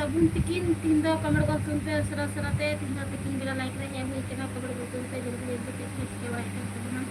sabun tikin tinda kamar gotun pe sera-serate tinda tikin bila like reh yang ini kena kamar gotun pe jadi itu teknis kewa itu sabun.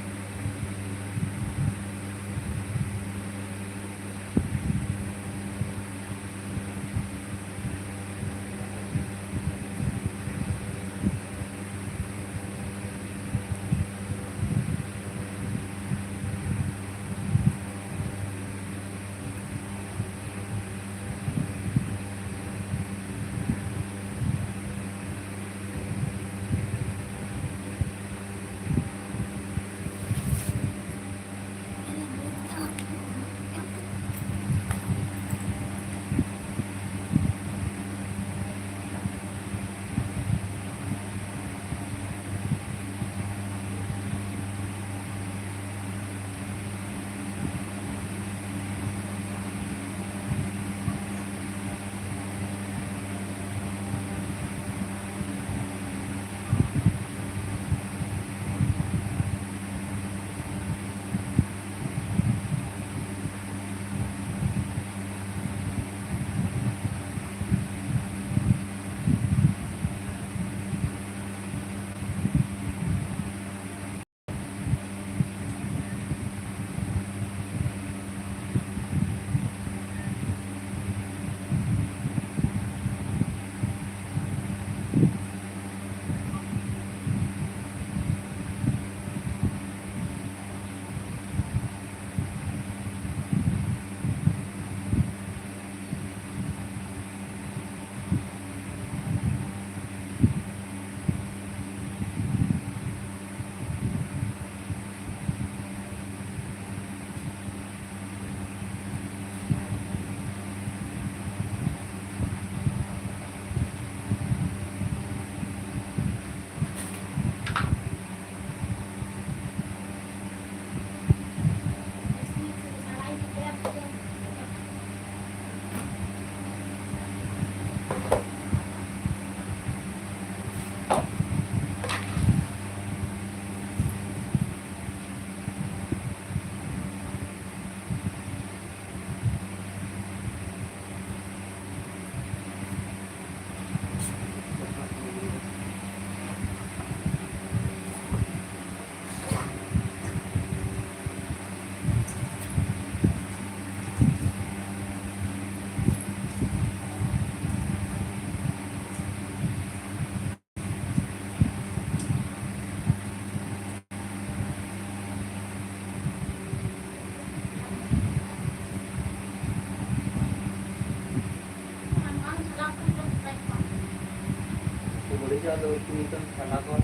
Kalau itu karena kau,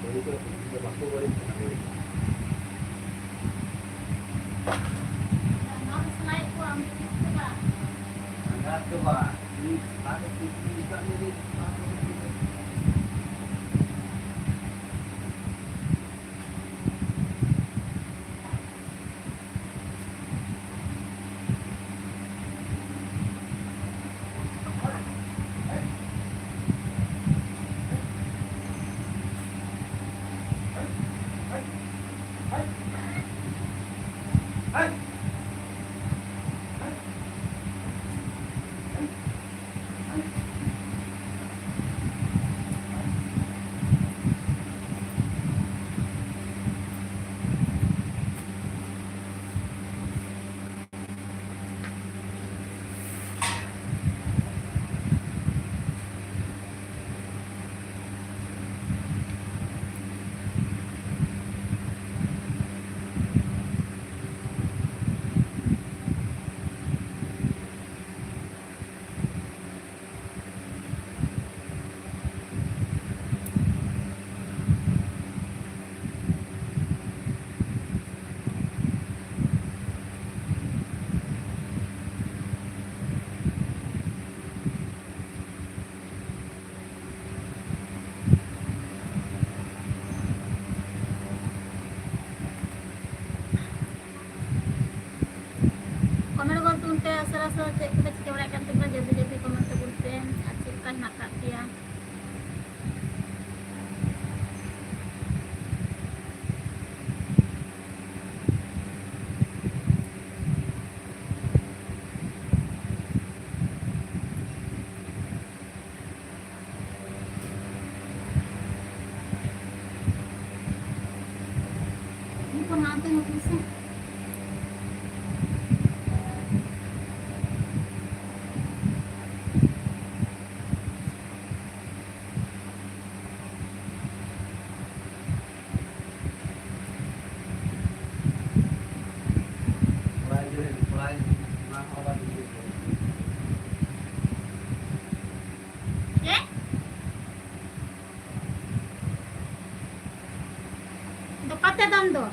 jadi itu sudah waktu boleh. Enggak coba, ini ada bisa ini. Rasa kita cekawalkan tu kan jadi komen terbunten acipkan nak dia. हाँ तो से ये तो दम दो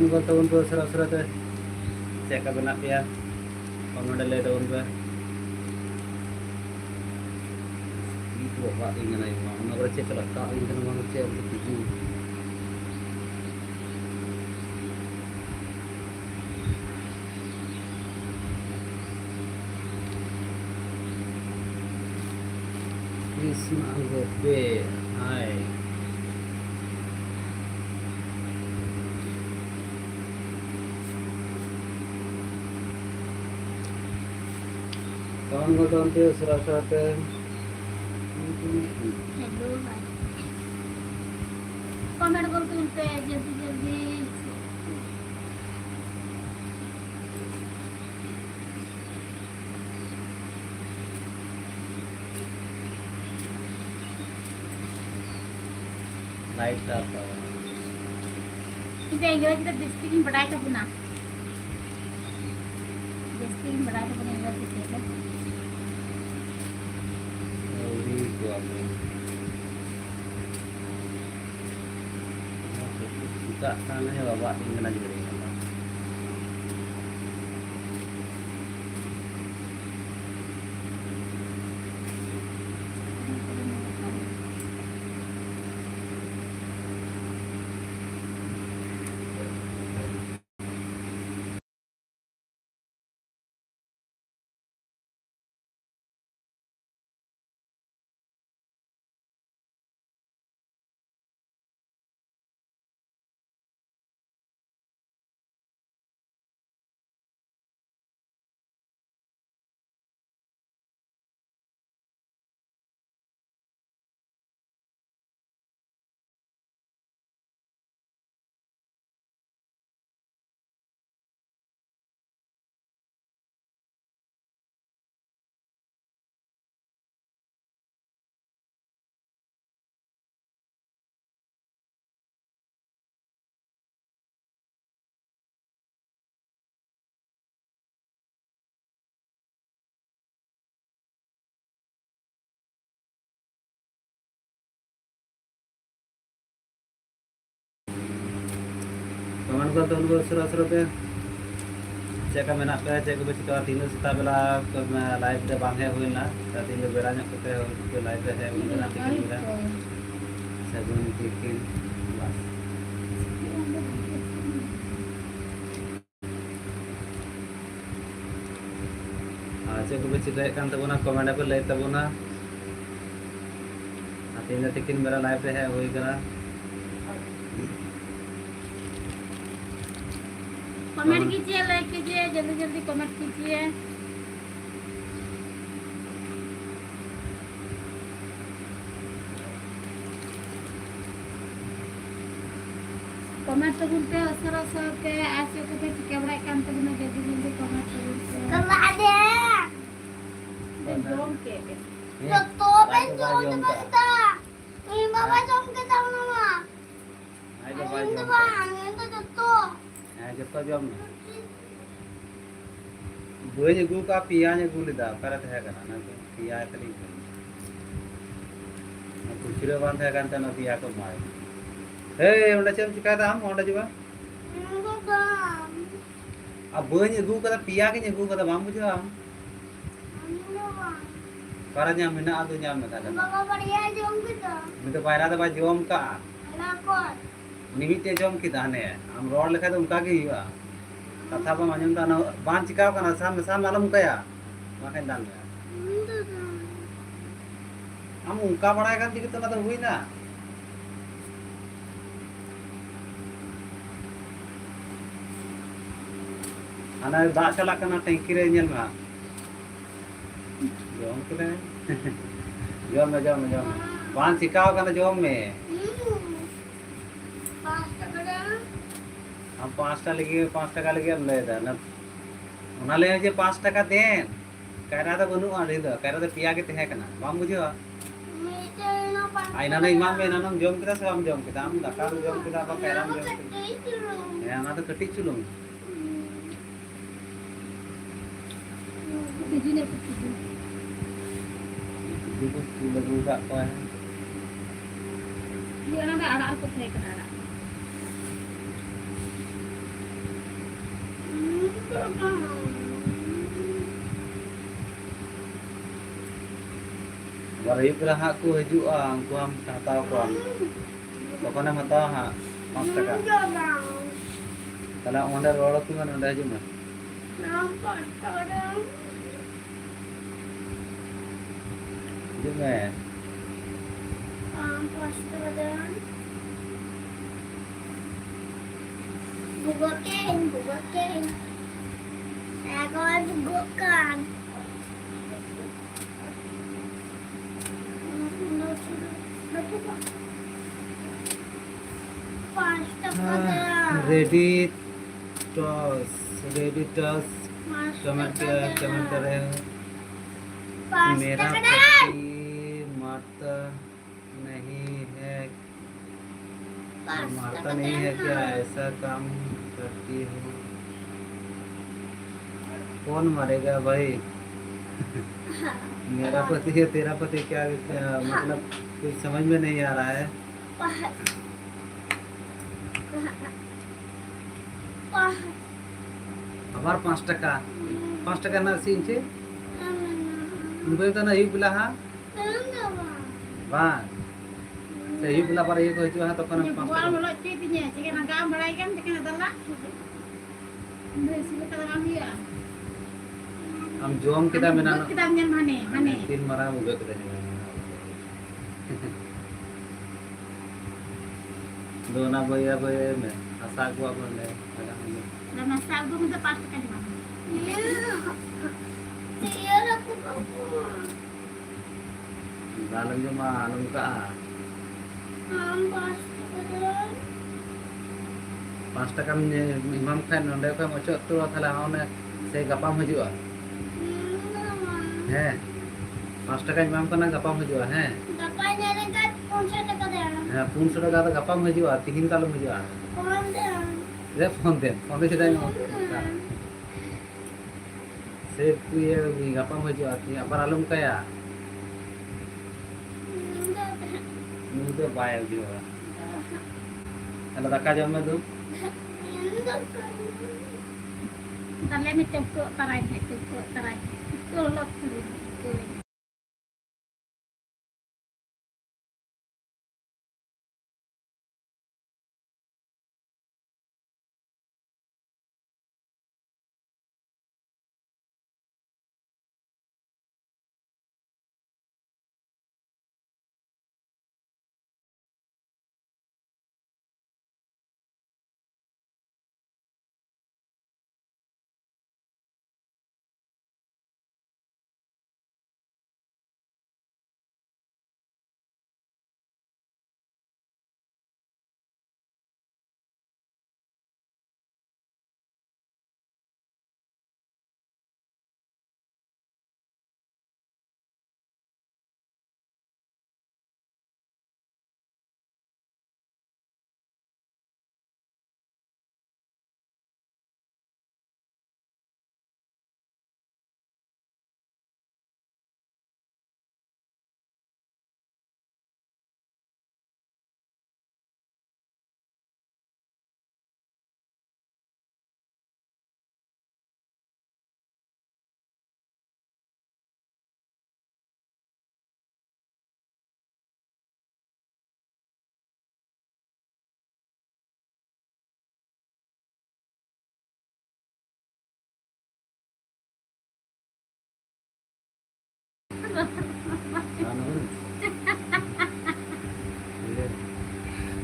tahun tuh serat-serat cek benak ya pemodalnya tahun tuh itu bapak ingin aja mau cek kalau tak ingin mau cek untuk tujuh Wisma Gobe hai tahun tuh serat-serat hello भाई comment कर तुमसे जल्दी जल्दी लाइट आता इथे इंग्रजी तर speaking पढ़ाई का पुन्हा स्पीकिंग पढ़ाई का पुन्हा इंग्रजी के itu aku suka tanahnya bapak ingin aja dari Kalau nonton tahun gue seru-seru pe cek ka menak pe cek ke situ artinya seta bela ke live de bang he huina tadi le beranya ke live de he huina nanti kita saya belum bikin bas cek ke situ kan tabuna comment पे ले tabuna artinya tikin bela live de he huina comment कीजिए, like कीजिए, जल्दी जल्दी comment कीजिए। Comment तबुन पे असर असर के ऐसे को पे कैमरा काम तबुन जल्दी जल्दी कमेंट तबुन पे करवा दे जोम के तो पे जोम करता ये बाबा जोम के ताऊ ना ai ke baju तो बाहर तो jeppa jom gue nya gue ka pia nya gue lida karat hai kana na pia tali aku kira ban hai kan ta na pia ko mai hey onda chem chika da ham onda juba अब gue nya gue ka pia ke nya gue ka bam buja kara nya mina adu nya me kada बाबा बढ़िया जोम के तो me to paira da ba jom ka ना को निमिते जम की दाने हम रोड लेखा तो उनका के हुआ कथा बा मानम ता बांच चिका kana sam मालूम कया माके दान हम उनका बड़ा kan dikit ना तो हुई ना ana दा चला kana टैंकी रे नेल मा जम के जम बांच चिका kana जम में हम 5 টাকা लगे हम ले दा ना उना ले जे 5 টাকা देन कहरा दा बनु आ रे दा कहरा दा पिया के तहे कना बाम बुझो आइना नहीं माम में ना हम जम के हम जम के हम दका जम के बा कहरा जम के है ना तो कटी चुलुम दीदी ने लगू का को है ये ना आड़ा को थे कना Baru pernah aku haju aku am tahu kan. Pokoknya mata ha 5 টাকা. Kalau onda roll tu kan onda haju mah. nampak orang Jume. Pastoran bukain saya akan bukakan ready toss comment कर रहे हो मेरा पति मारता नहीं है क्या ऐसा काम करती हो कौन मारेगा भाई मेरा पति है तेरा पति क्या मतलब कुछ समझ में नहीं आ रहा है আবার 5 টাকা না সিনছে তো না এই বলা হ্যাঁ বা সেই বলা পরে এই কইছো হ্যাঁ তখন 5 টাকা বলো চিতিnya chicken agam balai kan chicken adalah sini kalau kami ya हम जोम kita मेना kita nyen mane तीन मरा मुगे के दो ना भैया में आशा को अपन ले dan masak tu minta pasta kan mana dalam जो मालूम का 5 টাকা इमाम खान नोंडे को मचो तो थाला हाउने से गपाम हजुआ हैं 5 টাকা इमाम कना गपाम हजुआ हैं gapa nyari kan 500 টাকা দেন हां 500 টাকা तो गपाम हजुआ तीन कालम हजुआ কোন দেন रे फोन दे से टाइम से ये गपाम हजुआ ती अपर आलम कया नु तो बाय हजुआ हेलो दाका जम में दो Tale mi cengkok tarai hai cengkok tarai. Tolok dulu.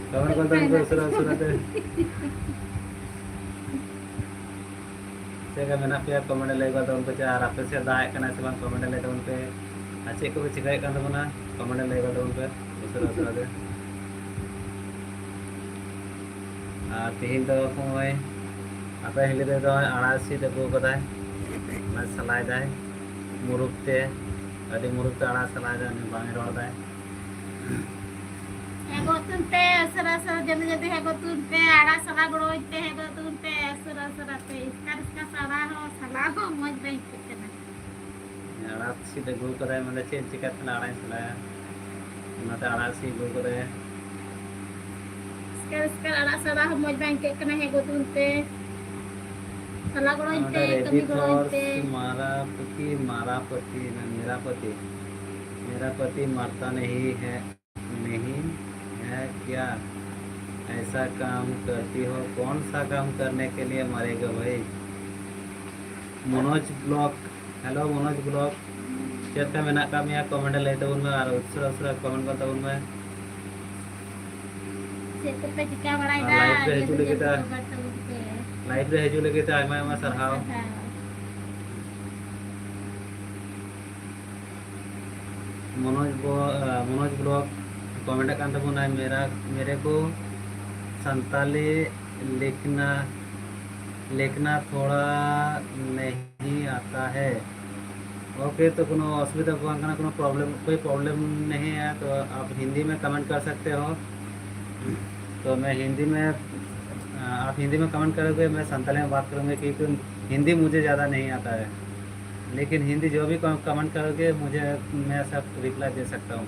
Kawan konten ko surat-surat saya kan menak pihak komen lagi kata unpe cara apa sih daik kena sebang komen lagi unpe acik ko cikai kan teman komen lagi kata unpe surat-surat tihin to koy apa hili de to arasi de ko kata mas salai dai murukte adi murukte aras salai dai bang rol dai Hego tunte sera-sera jadi hego tunte ada salah goroite hego tunte sera-sera te iska salah ho moj baik kena. arasi de go kata mana cek cikat kena arai salai mata arasi go kata Sekarang ada salah moj baik kena hego tunte salah goroite kami goroite. मारा पति मेरा पति मरता नहीं है क्या ऐसा काम करती हो कौन सा काम करने के लिए मरेगा भाई Manoj blog hello Manoj blog check का मेना का मिया कमेंट ले तो उनमें और उसरा कमेंट करता उनमें Cek pe jika barai Live dah. re hijau kita. Live रे हेजू लगे आयमा सरहाव मनोज ब्लॉग कमेंट कान तबना मेरे को संताली लिखना थोड़ा नहीं आता है ओके तो कोनो असुविधा कोनो कोई प्रॉब्लम नहीं है तो आप हिंदी में कमेंट कर सकते हो तो मैं हिंदी में आप हिंदी में कमेंट करोगे मैं संताली में बात करूँगी क्योंकि हिंदी मुझे ज़्यादा नहीं आता है लेकिन हिंदी जो भी कमेंट करोगे मुझे मैं सब रिप्लाई दे सकता हूँ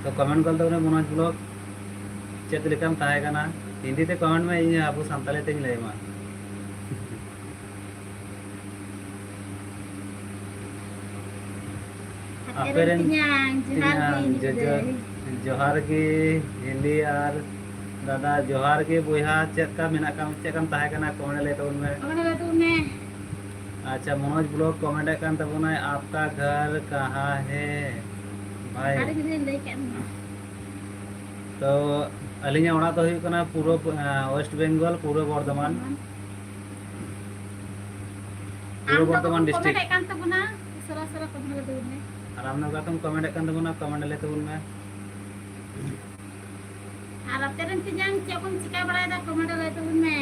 तो कमेंट कर दो मनोज ब्लॉग चेक लिखा तहेगा ना हिंदी ते कमेंट में इन अब सानताली ते लैमा अपेरेन जोहार की हिंदी और दादा जोहार की बुहा चेक चेकम तहेगा कमेंट ले तो उनमें अच्छा मनोज ब्लॉग कमेंट कान तबना आपका घर कहाँ है भाई तो अलिंग ओड़ा तो हुई कना पूर्व वेस्ट बंगाल पूर्व बर्धमान डिस्ट्रिक्ट रामनगर तुम कमेंट कान तबना कमेंट ले तो उनमें और अब तेरे इंतजाम क्या कौन चिका बड़ा था कमेंट ले तो उनमें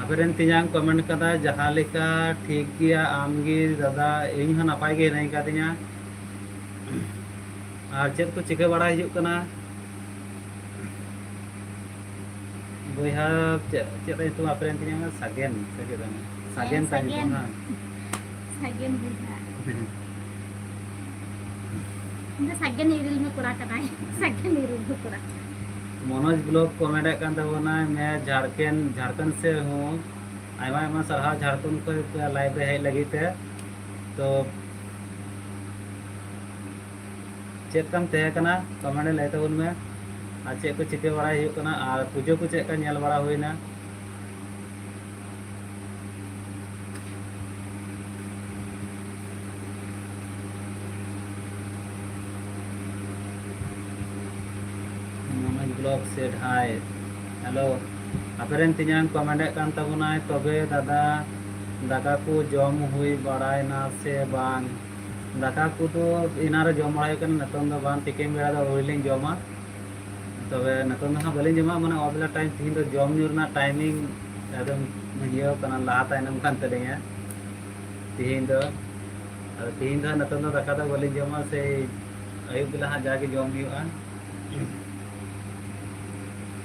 अबेरन तिजांग कमेंट कदा जहाँ लेका ठीक गया आमगी दादा इन हन नपाय गे नहीं कातिया और चेक को चिका बड़ा हिजुग कना बुहा चेक तो अपेरन तिजांग सागेन सागेन का सागेन। ना सागेन बुझा इंदा सागेन इरिल में कोड़ा कनाई सागेन इरिल में कोड़ा मनोज ब्लॉग कमेंट कान तबना मैं झारखंड से हूँ आयमा आयमा सारा झारखंड को लाइव रे हेज लगी ते तो चेक कम तहे कना कमेंट लय तबन में आ चेक को चिके बड़ा हुई कना और पूजो को चेक का नेल बड़ा हुईना मनोज ब्लॉग से हाय हेलो आपरेन तिजान कमेंट कान तबना तबे दादा दाका को जम हुई बड़ायना से बांग दाका को तो इनारे जम बड़ा कन नतन दो बांग तिकेम बेड़ा दो ओइलिंग जमा तबे नतन दो बलिंग जमा माने अबला टाइम तीन दो जम न्यूरना टाइमिंग एकदम ये कना ला तायनम कान तदेया तीन दो नतन दो दाका दो बलिंग जमा से अयुब बेला हा जाके जम हुआ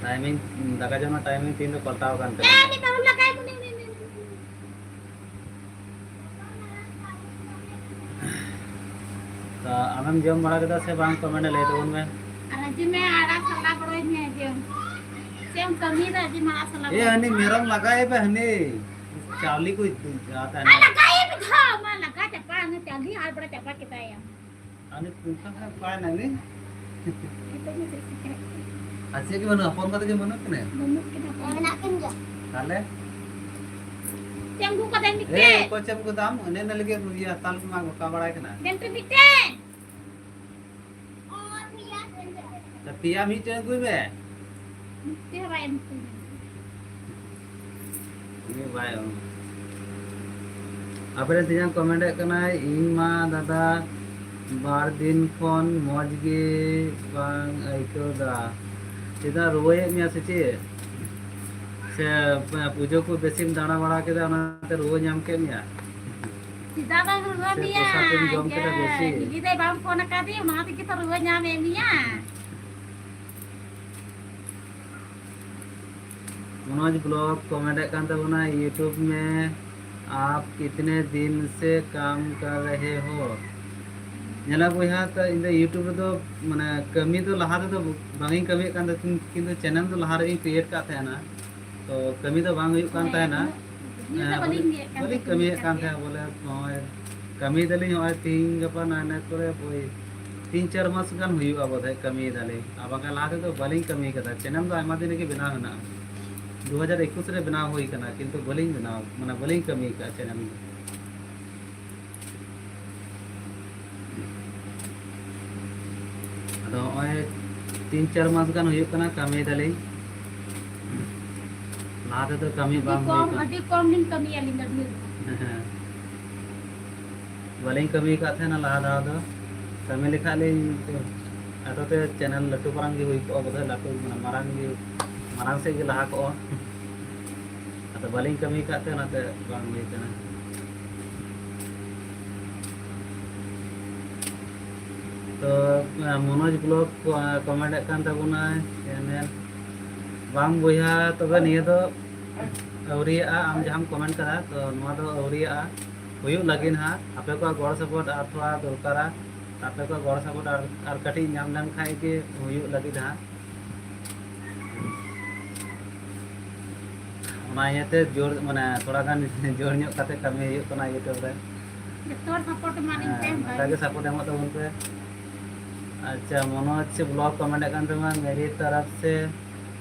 टाइमिंग दाका जमा टाइमिंग तीन दो पलटाव कान तदे ni baru lakai ni तो आमम जम बड़ा कदा से बांग कमेंट ले तबन में Alaji me ada salah boronya aja. Siang kami tadi malah salah. ए हनी मेरम लगाए पे हनी चावली को आता है ना Lagai betul, malah lagai cepat nih tadi hal ber cepat kita ya. Honey तुमका का पाए ननी Itu nih sih. अच्छे के मनो अपन बात के मनो कने Menuk kita enakin ya. काले Siang gua kata ए mikte. को चम को दाम ने न लगे ये ताल मा का बड़ा है ना Dan tuh mikte. तो पिया मीटे कोई बे Mikte apa yang tuh? ये भाई आपरे तिजान कमेंट कना इन मा दादा बार दिन फोन मौज गे बांग आइको दा सीधा रोए मिया से पूजो को बेसिम दाना बड़ा के दाना रोए नाम के मिया Tidak bang ruang Saya dia. pusatkan jom kita besi. Jadi deh bang phone kadi, nanti kita ruangnya memia. मनोज ब्लॉग कमेंट कान तबना यूट्यूब में आप कितने दिन से काम कर रहे हो नेला बोया तो इन यूट्यूब रे तो माने कमी तो लहा तो बांगी कमी कान किंतु चैनल तो लहा रे क्रिएट का था ना तो कमी तो बांग हुई कान था ना बोले कमी कान था बोले नय कमी दली होय तीन गपा ना करे बोई 3-4 मास गान हुई बोधे कमी दली अब का लहा तो बालिंग कमी कदा चैनल तो आमा दिन के बिना ना 2021 रे बनाव हुई कना किंतु बलिंग बनाव माने बलिंग कमी का चैनल अदो ओए 3-4 मास गान हुई कना कमी दले लाते तो कमी बाम हुई Adi kom din kami ya lingkar nih. बलिंग कमी का थे ना ला दा दो कमी लिखा ले अतो ते चैनल लट्टू परंग हुई को बदल लट्टू मारंग से के लहा को तो बलिंग कमी काते ना ते बांग हुई कना तो मनोज ब्लॉग कमेंट कान तबना चैनल बांग बोया तबे निया तो अवरिया आम जहां कमेंट करा तो नवा तो अवरिया हुयु लगिन हा आपे को गड़ सपोर्ट अथवा दरकारा आपे को गड़ सपोर्ट और कटी नाम नाम खाई के हुयु लगिन हा जोर माने थोड़ा गान जोर ᱧᱚᱜ कते कमी हुई कना यूट्यूब रे Betul support maning teh. ताके सपोर्ट एमो तबन पे अच्छा मनोज ब्लॉग कमेंट कान तमा मेरी तरफ से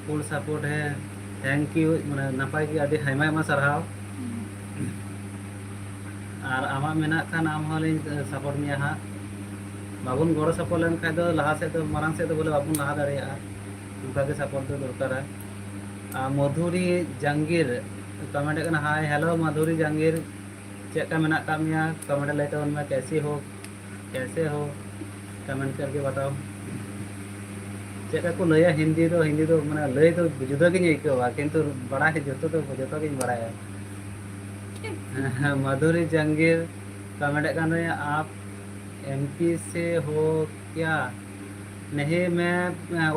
फुल सपोर्ट है थैंक यू माने नपाय की आदि हायमा हायमा सरहाव और आमा मेना खान आम हलिन सपोर्ट मिया हा बाबुन गड़ सपोर्ट लेन खाय दो लहा से तो मारंग से तो बोले बाबुन लहा दाड़िया उनका के सपोर्ट तो दरकार है मधुरी जंगीर कमेंट करना hi hello Madhuri Jangir check मेना कामिया कमेंट लेते उनमें कैसे हो कमेंट करके बताओ चेक को लया हिंदी तो मैंने लय तो जुदा की आइकवा किंतु बड़ा है जो तो की बड़ा है मधुरी जंगीर कमेंट करना आप एमपी से हो क्या नहीं मैं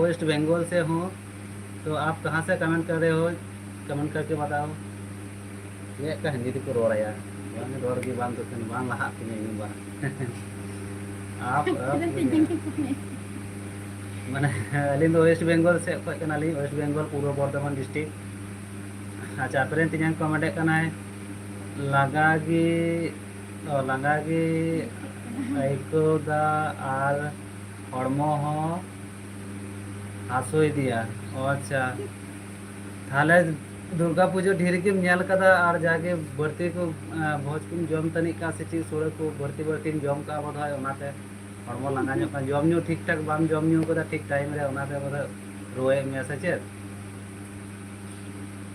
वेस्ट बंगाल से हूँ तो आप कहाँ से कमेंट कर रहे हो कमेंट करके बताओ ये का हिंदी को रोड़ा यार बांग रोड़ की बांग तो बांग लहा तिने इन बार आप माने अलिंग वेस्ट बेंगल से खय कना ली वेस्ट बेंगल पूर्व बर्धमान डिस्ट्रिक्ट अच्छा अपरेन तिने कमेंट कना है लागागी लागागी आइकोदा आर हड़मो हो हासुई दिया अच्छा थाले दुर्गा पूजा ढेर के नेल कदा और जाके बढ़ती को भोज को जम तनिक का से चीज सोरे को बढ़ती बढ़ती जम का बधाय ओनाते हड़मो लांगा ᱧᱚᱜ kan जम ᱧᱩ ठीक ठाक बाम जम ᱧᱩ कदा ठीक टाइम रे ओनाते बदा रोए में से चेत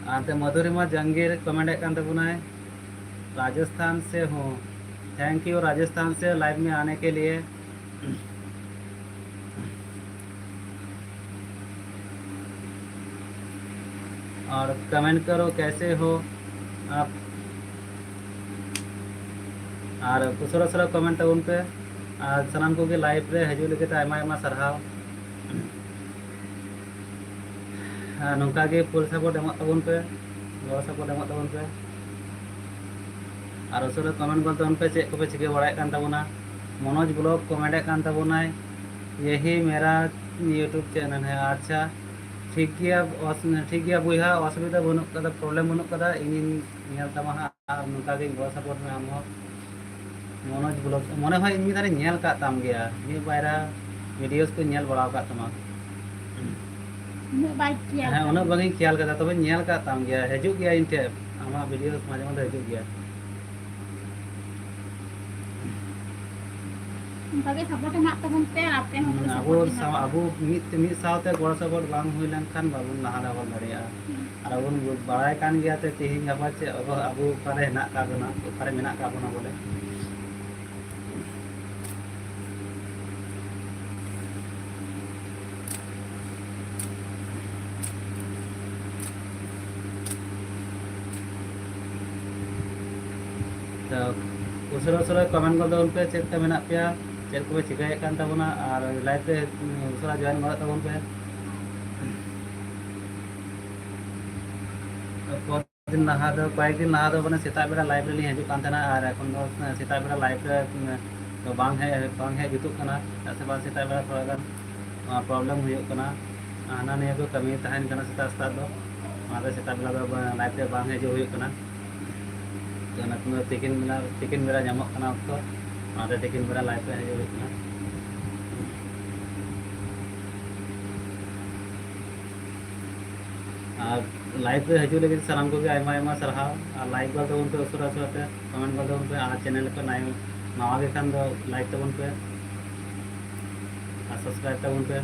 आते मधुरिमा जंगीर कमेंट कान तबुनाय राजस्थान से हूँ थैंक यू राजस्थान से लाइव में आने के लिए और कमेंट करो कैसे हो आप और कुसरा सरा कमेंट तबन पे और सनाम को लाइव रे हजू लगे आयमा सरहाव नौका के फुल सपोर्ट तबन पे गड़ सपोर्ट तबन पे और उसरे कमेंट बोलते उन पे चेक को पे चिके बड़ाय कान तबना मनोज ब्लॉग कमेंट कान तबनाय यही मेरा यूट्यूब चैनल है अच्छा ठीक गया बुहा असुविधा बनू कदा प्रॉब्लम बनू कदा इन नेल तमा और नौका के गड़ सपोर्ट में हम मनोज ब्लॉग मने হয় इन तारे नेल का ताम गया ये बायरा वीडियोस को नेल बड़ाव का तमा हाँ उन बागी ख्याल कदा तबे नेल का ताम गया हजू गया इन टे आमा वीडियोस माजे माजे हजू गया बाकी सपोर्ट मा तबन पे आपते हम अबो मित सावते गड़ सपोर्ट बांग हुई लंखान बाबुन लहा दाबन दाड़िया और अबुन बड़ाय कान गया ते तेहिं गाबा चे अबो पारे हेना का बना पारे मेना का बना बोले तो उसरा उसरा कमेंट कर दो उन पे चेक का मेना पे चेक को चिकाय कान तबना और लाइव पे उसरा जॉइन कर तबन पे दिन लहा दो कई दिन लहा दो बने सेता बेड़ा लाइव रे हजू कान तना और एखन दो सेता बेड़ा लाइव रे तो बांग है जुतुक कना से बार सेता बेड़ा थोड़ा गान प्रॉब्लम हुई कना आना ने को कमी तहन कना सेता सेता दो मारे सेता बेड़ा दो लाइव रे बांग है जो हुई कना तो ना तिकिन मेरा ᱧᱟᱢᱚᱜ ᱠᱟᱱᱟ ᱚᱠᱛᱚ ᱚᱱᱟᱛᱮ ᱛᱤᱠᱤᱱ ᱵᱮᱲᱟ ᱞᱟᱭᱤᱵ ᱨᱮ ᱦᱤᱡᱩᱜ ᱦᱩᱭᱩᱜ ᱠᱟᱱᱟ और लाइव रे हजू लगे सामान को आयमा आयमा सरहाव और लाइक कर तबन पे उसरा उसराते कमेंट कर तबन पे और चैनल पे नवा के खान दो लाइक तबन पे और सब्सक्राइब तबन पे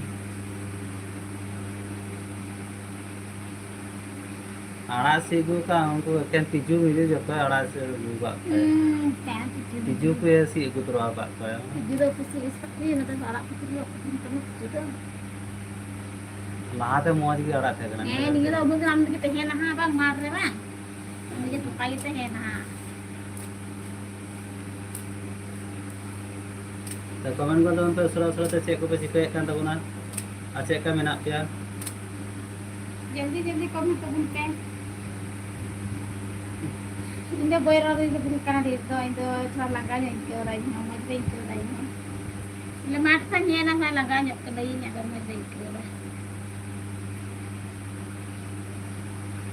आड़ा सीगु का उनको केन तिजू मिले जो तो आड़ा से गुगा तिजू पे सी गु तरवा का तिजू दो कुछ इस पत्ती न तो आड़ा पत्ती तिजू दो लाते मौज की आड़ा थे कना ए निगे दो अब हम के तहे ना बा मार रे बा निगे तो पाई तहे ना तो कमेंट कर दो उन पे उसरा उसराते चेक को पे चिकाय कान तबना आ चेक का मेना पे जल्दी जल्दी कमेंट तबन पे इंदे बोयरा रे बुल कना दे तो इंदो थोड़ा लगा ᱧᱚᱜ ᱤᱧ ᱠᱟᱹᱣ ᱨᱟᱧ ᱦᱚᱸ ᱢᱚᱡᱽ ᱵᱟᱹᱧ ᱠᱟᱹᱣ ᱫᱟᱹᱧ ᱦᱚᱸ ᱞᱮ ᱢᱟᱴ ᱥᱟ ᱧᱮᱞᱟ ᱦᱚᱸ ᱞᱟᱜᱟ ᱧᱚᱜ ᱠᱟᱹᱫᱟᱹᱧ ᱟᱫᱚ ᱢᱚᱡᱽ ᱵᱟᱹᱧ ᱠᱟᱹᱣ ᱫᱟ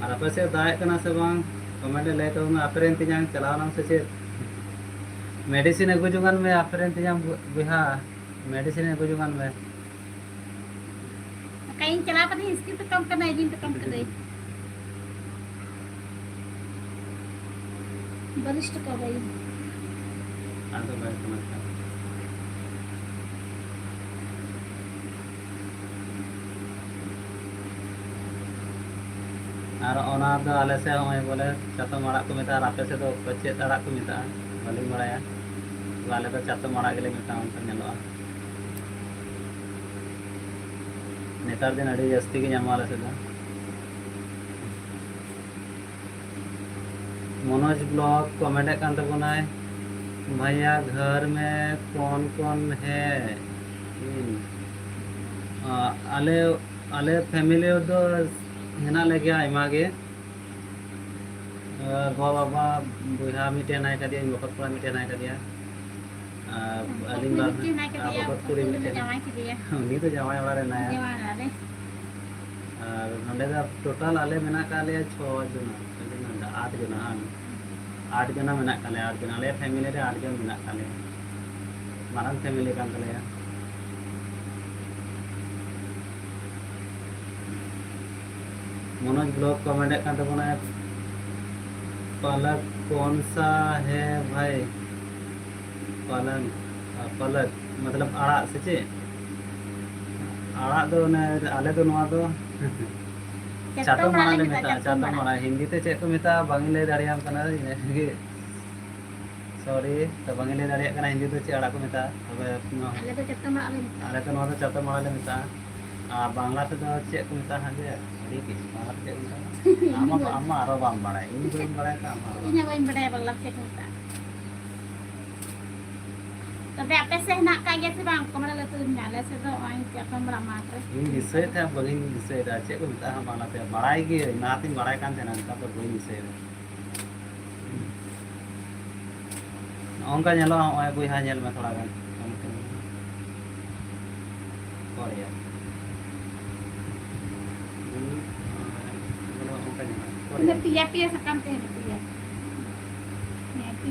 और आप से दाय कना से बांग कमेंट ले तो मैं आपरेन तिजांग चलावना से चे मेडिसिन अगु जुगान में आपरेन तिजांग बिहा मेडिसिन अगु जुगान में कहीं चला पते इसकी तो कम करना है जिन तो कम कर दे बलिष्ठ कर गई हां तो मैं समझता और ओना दो आले से हम बोले चातम अड़ा को मेता आपे से तो कच्चे अड़ा को मेता बाली बड़ाया तो आले तो चातम अड़ा के ले मेता उन नेलोआ नेतार दिन अड़ी जस्ती के ᱧᱟᱢᱚᱜ से दा मनोज ब्लॉग कमेंट कान तबनाय भैया घर में कौन है आले आले फैमिली दो हेना लगे आयमा गे गो बाबा बुहा मिटे नाय कदिया बखत पड़ा मिटे नाय कदिया अलिंग बार बखत पूरी मिटे उनी तो जामाई वाला रे नाया और नंदे दा टोटल आले मेना का ले 6 जना 8 जना 8 जना मेना का ले 8 जना ले फैमिली रे 8 जन मेना का ले मारन फैमिली कान तले मनोज ब्लॉग कमेंट कान तबना पालक कौन सा है भाई पालन पालक मतलब आड़ा से चे आड़ा दो ने आले दो नवा दो चातम माड़ा ले मेता चातम माड़ा हिंदी ते चे को मेता बांगी ले दाड़ियाम कना सॉरी तो बांगी ले दाड़िया कना हिंदी तो चे आड़ा को मेता तबे आले तो चातम माड़ा ले आले तो नवा तो चातम माड़ा ले मेता आ बांग्ला ते तो चे को मेता हाजे अड़ी की बांग्ला ते मेता आमा आरो बाम बाड़ा इन बम बाड़ा का आमा इnya bain badai balap cek muka tapi apa sih nak kayak gitu bang kemana le tuh nyala sih tuh orang cek kamera matre इन विषय थे बगिन विषय रा चे को मेता हम बांग्ला ते बाड़ाई की नातिन बाड़ाई कान थे ना का पर कोई विषय onka nyelo oy buiha nyel ma thoda gan korea punya pia sakam teh pia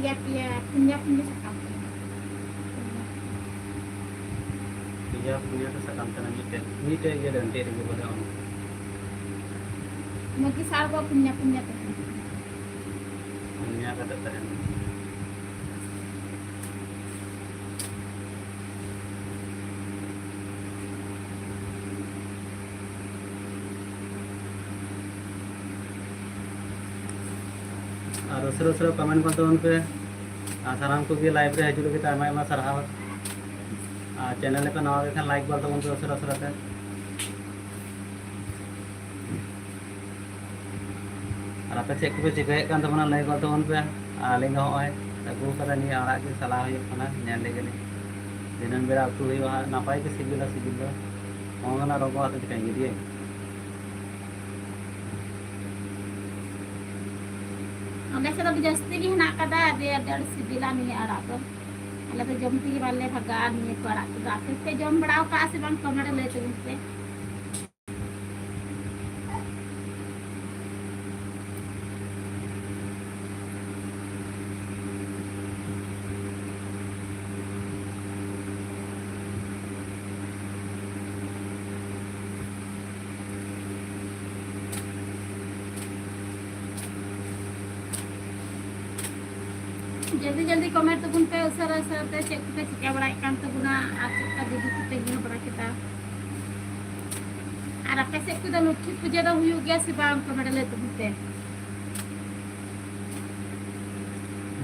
ya punya sakam teh punya to sakam tana mite ye dan te ge boda on mungkin salvo punya teh punya kata tahan और उसरो comment करते उन पे साराम को भी live रे हजू लगे Aima Aima सरहाव channel पे नवा खान लाइक करते उन पे उसरो ते और आप चेक को चिकाय कान तमना लाइक करते उन पे आलिंग होय अगु कदा नि आड़ा के सलाह हुई खाना नेल लेगे दिनन बेरा उतु हुई नापाय के सिबिल ओंगना रोगो आते कहीं दिए Oke, saya lebih jauh tinggi nak kata dia dari sembilan ini arah tu. Kalau tu jom tinggi balik hargaan ni tu arah tu. Tapi tu jom berau kasih bang kamera le tu mesti. जल्दी comment तबुन पे उसरा ते check पे चिका बड़ा काम तबुना आज का दीदी पे गिन बड़ा kita और आपे से कुदा लक्ष्मी पूजा दा हुई गया सी बाम कमेंट ले तबुन पे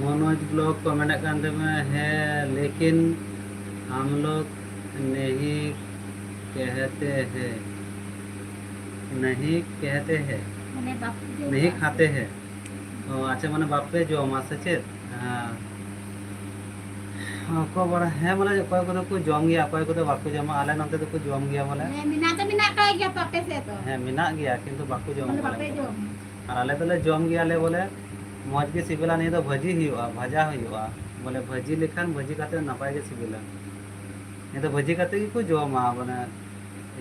मनोज ब्लॉग कमेंट करते में है लेकिन हम लोग नहीं कहते हैं नहीं खाते हैं अच्छा मैंने बाप पे जो मासे चेत को बड़ा है माने कोई को जम गया कोई को बाको जमा आले नते तो को जम गया माने मिना का गया पापे से तो है मिना गया किंतु बाको जम बापे जम और आले तो जम गया ले बोले मौज के सिबिला नहीं तो भजी हुआ भाजा हुआ बोले भजी लेखान भजी काते नपाय के सिबिला नहीं तो भजी काते की को जमा माने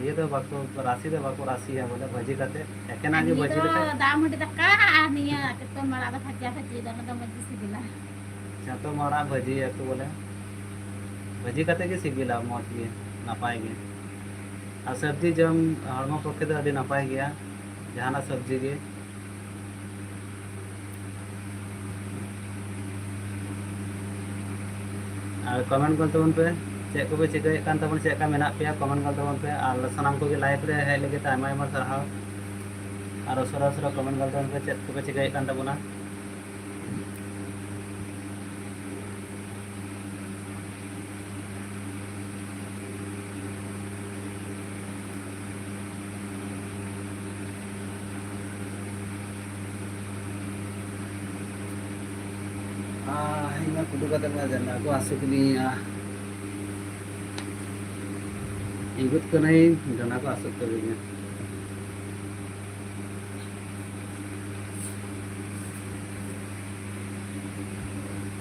ये तो बाको राशि तो बाको राशि है बोले भजी काते एकेना के भजी लेखा दाम हटे तका निया तो मारा तो भाजा भाजी दाना तो भजी सिबिला तो मारा भजी है तो बोले भजी काते के सिबिला मौज के नपाय के और सब्जी जम हड़मा पक्षे तो अभी नपाय गया जहाना सब्जी के और कमेंट करते उन पे चेक को चिकाय कान तबन चेक का मेना पे कमेंट करते उन पे और सनाम को लाइव रे है लगे आयमा आयमा सरहाव और सरा कमेंट करते उन पे चेक को चिकाय कान तबना kudu kata ngajar aku asik ni ikut kenai dan aku asik kerjanya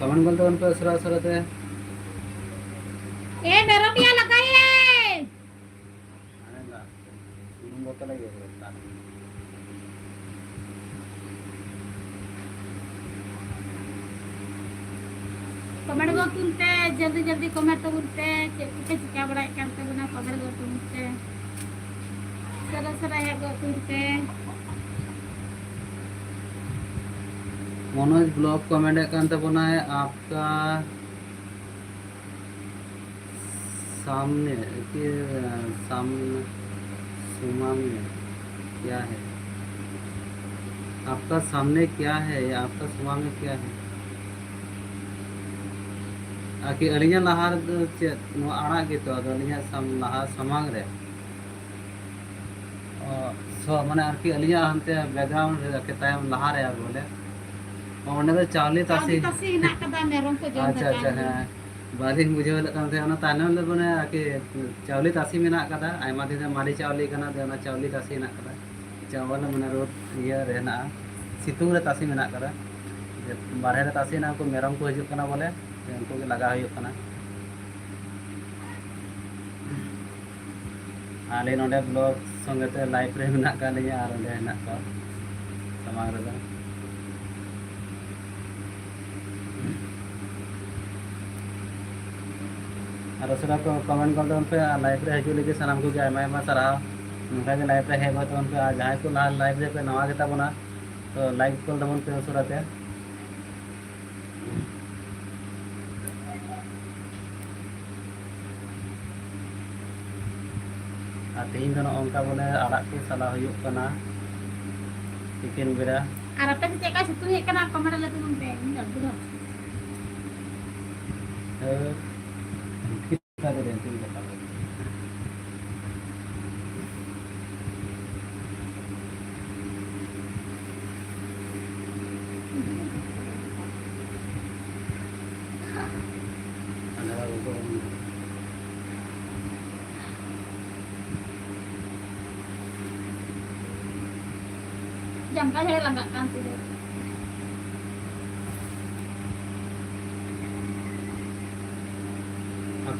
comment बोलते उन पे उसरा उसरा ते ए मेरम या लगाइए आने ना सुन बोतल लगे होता कमेंट को तुलते जल्दी जल्दी कमेंट तो बोलते के चिका बड़ा करते बना कमेंट को तुलते सरा सरा है को तुलते मनोज ब्लॉग कमेंट करते बोना है आपका सामने के सामने सामने क्या है आपका सामने क्या है या आपका सामने क्या है आकि अलिया लहार चेत नो आड़ा के तो अलिया सम लहा समांग रे सो माने आरकी अलिया हनते बैकग्राउंड रे के तायम लहा रे यार बोले ओंडे तो चावली तासी तासी हिना कदा मेरम को जम अच्छा अच्छा हां बालिन बुझे वाला काम थे ना ताने ले बने आके चावली तासी मेना कदा आयमा दिन माली चावली कना दे ना चावली तासी मेना कदा चावल मने रोड ये रहना सितुंग रे तासी मेना कदा बारहे रे तासी ना को मेरम को हिजुक कना बोले उनको के लगा हुई कना आले नोडे ब्लॉग संगे ते लाइव रे मेना का लिया आर ओंडे हेना का समांग रे और उसरा को कमेंट कर दो उन पे लाइव रे हजू लगे सलाम को आयमा आयमा सारा उनका के लाइव रे है तो उन पे जहां को लाइव रे पे नवा गेता बना तो लाइक कर दबन पे उसरा ते तीन दिन उनका बोले आड़ा को सला हुयुक कना चिकन बेरा और अपने से चेका सितु है कना कमेंट ले तुम पे बुढ़ा कितना दे रहे हैं बता jam ka saya langak kan tidur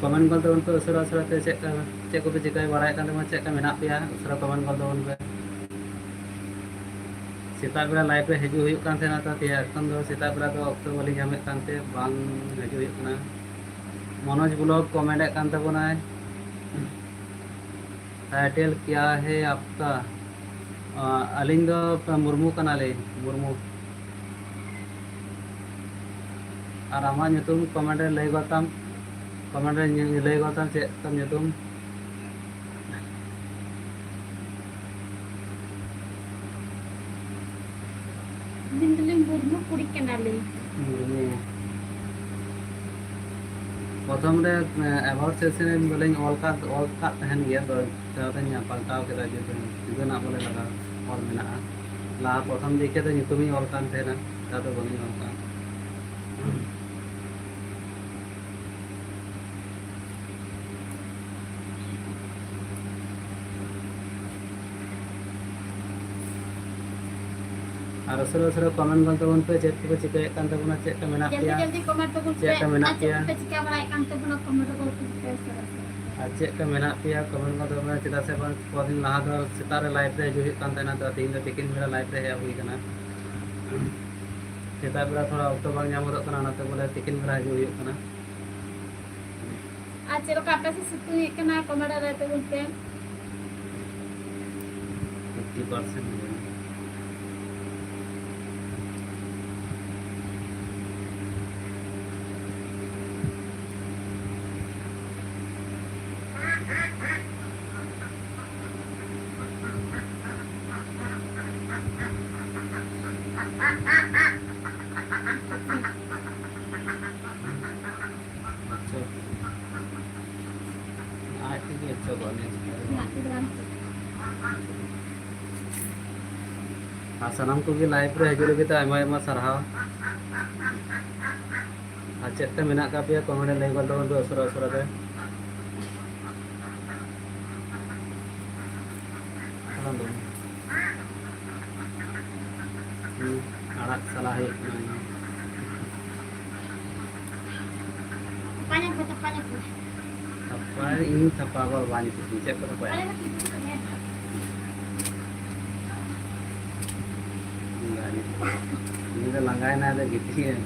comment कर दो उन पे उसरा उसरा ते चेक को पे चिकाय बराय kan तेमा चेक का मेना पिया उसरा कमेंट कर दो उन पे सेता बेला लाइव रे हजू हुयुक कान थेना तो तिया एखन दो सेता बेला तो ऑक्टो वाली जामे कानते बांग हजू हुयुक ना मनोज ब्लॉग कमेंट कान तबनाय टाइटल क्या है आपका अलिंग दो मुर्मू कनाले मुर्मू और आमा nyutum कमेंट रे लay गताम कमेंट रे लay गताम चे तम nyutum दिन बुढ़ू कुड़ी के नाले मुर्मू प्रथम रे अबाउट सेशन बोले ऑल का तहन गया तो तहन पलटाव के जो ना बोले लगा और मेना ला प्रथम देखे तो nyutum ही ऑल कान थे ना ता तो बनी ऑल का और उसरो उसरो कमेंट कर तबन पे चेक को चिकाय कान तबना चेक का मेना जल्दी पिया जल्दी कमेंट तो बोलते चेक का मेना पिया पे चिका बड़ा kan तो बना कमेंट को बोलते चेक का मेना पिया कमेंट कर तबना चिता से पर दिन लहा दो सितारे लाइव रे जो कान तना तो तीन टिकिन मेरा लाइव रे हुई कना सेता बेला थोड़ा ऑक्टो बांग नाम होत कना तो बोले टिकिन मेरा जो हुई कना आज चलो का पे से सितु है कना कमेंट रे तो बोलते 50% सानाम को लाइव रे हजू लगे आयमा आयमा सारहाव चेक मेना का पे कमेंट लay कर दो उसरा उसरा ते आड़ा सलाह Tepanya ke tepanya ke. Apa ini apa kalau banyak sih cek apa ya? Ada lagi itu ya. Enggak ini tuh langgain ada gitu ya.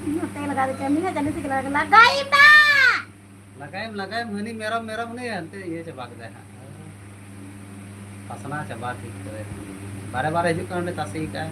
Mata lगा दे कमीना जाने से लगाई ना लगाएम हनी मेरम मेरम नहीं अंते ये चबा के दे पसना चबा ठीक करे बारे बारे हिजुक कांडे तासे ही का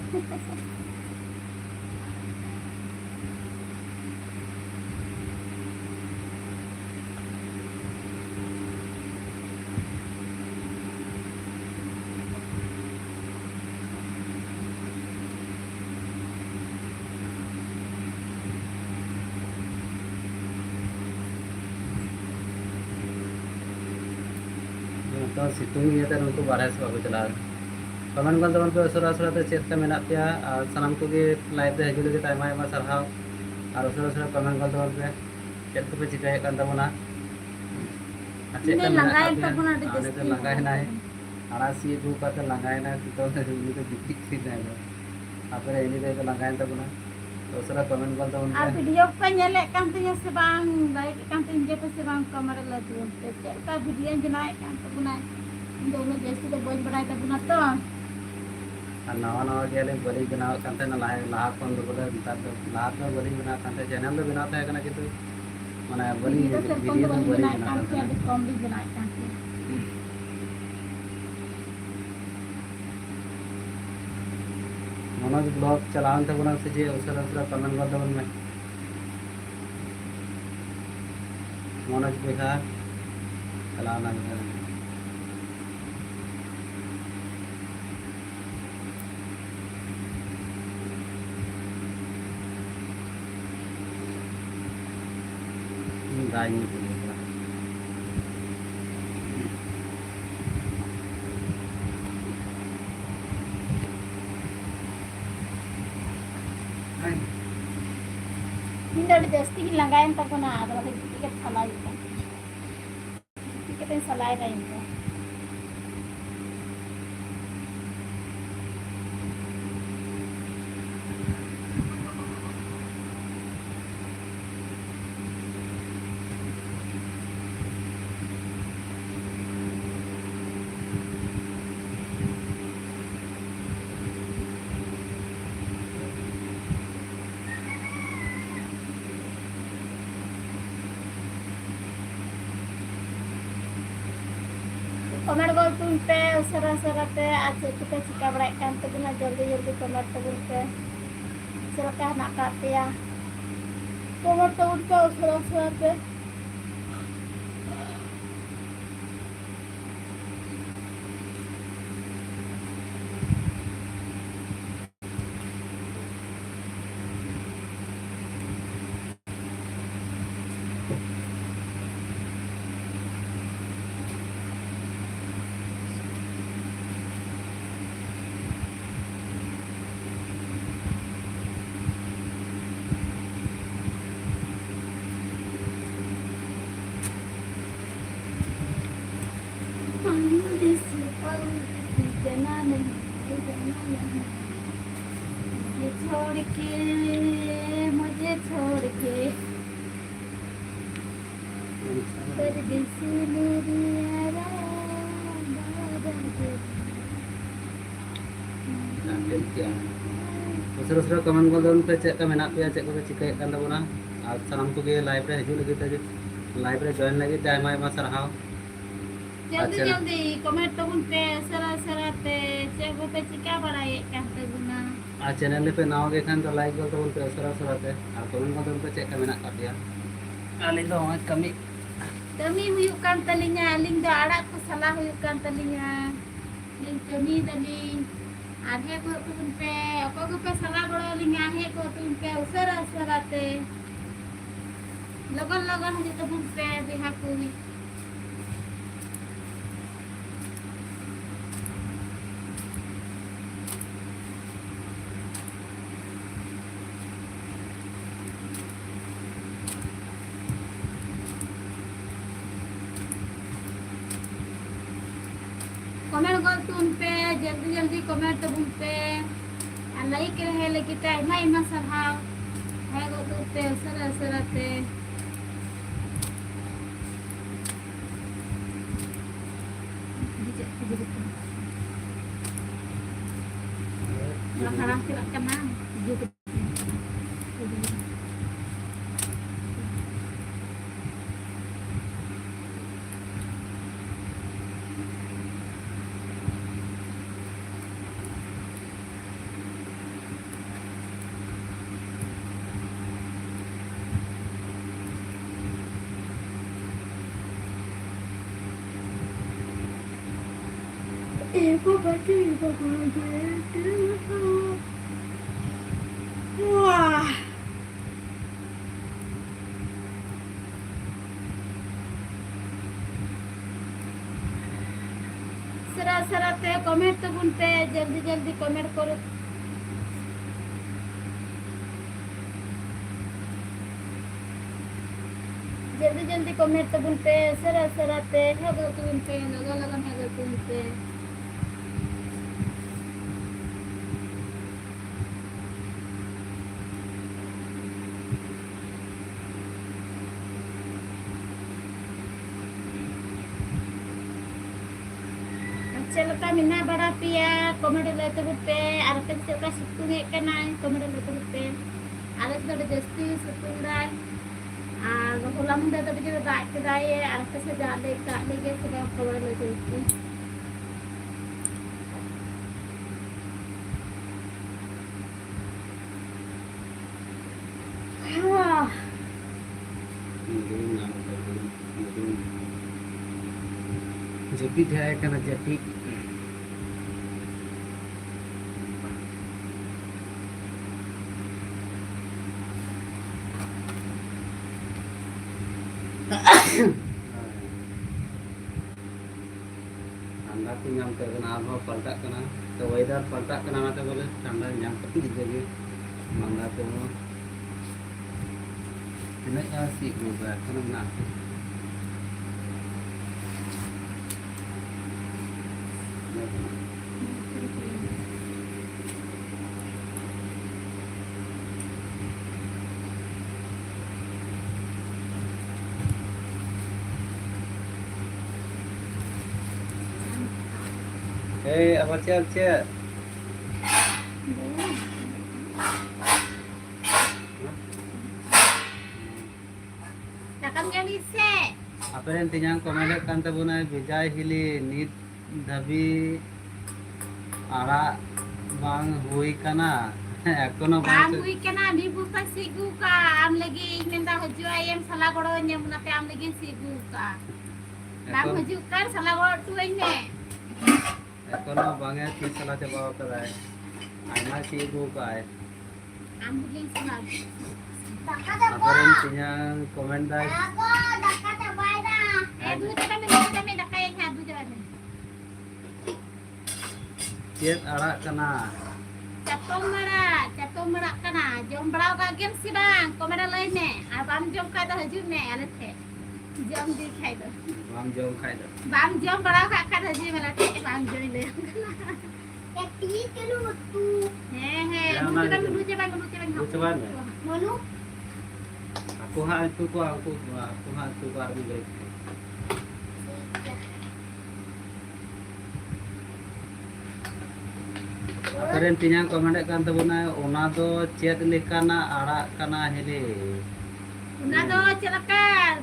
तो सितुंग ये तो उनको बारह से बाबू चला कमेंट कर तबन पे उसरा उसरा ते चेक का मेना पे और सनम को के लाइव दे हजू लगे टाइम आयमा सरहाव और उसरा उसरा कमेंट कर तबन पे चेक को पे चिकाय kan तबना चेक का लगाए मेना तबना आने तो लगाए ना है आरासी दू का तो लगाए ना तो ये तो बिक्री नहीं है आपरे इनी तो लगाए तबना तो उसरा कमेंट कर तबन आ पे वीडियो पे nyele kan tu se bang baik kan tu je pe se bang kamera la tu ka video बनाए kan tu guna दोनों जैसे तो बोझ बढ़ाए तब ना तो और नवा नवा गेले बड़ी बनाव कांते ना लाहा कोन दो बोले तार तो लाहा तो बड़ी बना कांते चैनल तो बनाता है ना किंतु माने बड़ी वीडियो तो वीडियो तो बड़ी बनाए बना kan tu कांते ada कॉमेडी बनाए kan tu मनोज ब्लॉग चलावन तो बना से जे उसरा उसरा कमेंट कर दबन में मनोज बिहार चलाना है राजनीति Hindi just tingin langayan ta ko na ada lagi tiket salay ko. Tiket yung salay na yun ko. Comment कर तुम पे सरा सरा पे आज kita चिका बड़ाई kan तो बिना जल्दी जल्दी कमेंट तो पे सरा का ना काटे या कमेंट तो उनका सरा सरा पे छोड़ के मुझे छोड़ के परदेसी मेरी उसरा उसरा कमेंट कर दबन पे चेक का मेना पे चेक को चिकाय kan तबना और सनम को के लाइव रे हजू लगे ते लाइव रे जॉइन लगे टाइम आयमा सरहाव जल्दी जल्दी कमेंट तो पे सरा सरा पे चेक पे चिका बड़ाई kan तो गुना आ चैनल पे नाव के खान तो लाइक कर तबन पे उसरा उसरा पे और कमेंट कर तबन पे चेक का मेना का दिया आली तो कमी kami huyuk kan talinya aling do arak ko salah huyuk kan talinya ling kami daling आगे को तुम पे को पे सला बड़ो लिंग आगे को तुम पे उसरा उसरा ते लगन लगन जे तुम पे बिहा को जल्दी जल्दी कमेंट तबुन पे और लाइक रहे लगी आयमा सारहाव है गोते सरा सराते Maharang sila ka na. Wah. सरा सरा ते कमेंट तो बुनते जल्दी जल्दी कमेंट करो जल्दी जल्दी कमेंट तो बुनते सरा सरा ते है गो बुनते लगा लगा है गो बुनते चलता मिना बड़ा पिया कमेंट लेते बुते आर पे चलता सितुंग हे कना कमेंट लेते बुते आले तो जस्ती सितुंग दाय आर होला मुंडा तो बिजो दाग के दाय आर पे से जाले का लेके सब कवर लेते बुते जपीद है कना जपीद ठंडा को नाम करना आबहावा पलटा करना तो वेदर पलटा करना ना तो बोले ठंडा नाम करती जगह मंगा तो नहीं आसी होगा करना ना apa cek Takam jadi se apa yang tinyang komen kan tabuna bijay hili nit dhabi ara bang hui kana ekono bang hui kana di buka sigu ka am lagi minta haju ayam salah godo nyamuna pe am lagi sigu ka bang haju kan salah godo tu ini ekono bangnya ti salah coba kadai aina sigu ka hai am lagi salah apa yang tinyang komen dai du kami dakai ha du jalan cek ara kana Catom merak kana jom brau ka game si bang komeda lain ne abam jom ka dah haju ne ale the jom di khai do bang jom khai do bang jom brau ka haju mela the bang joi le eti kelu tu he munu je bang munu aku ha itu ko aku ha itu ko armi gay Karen tinyang komen kan tabuna ona do chet lekana ara kana hele una do celakan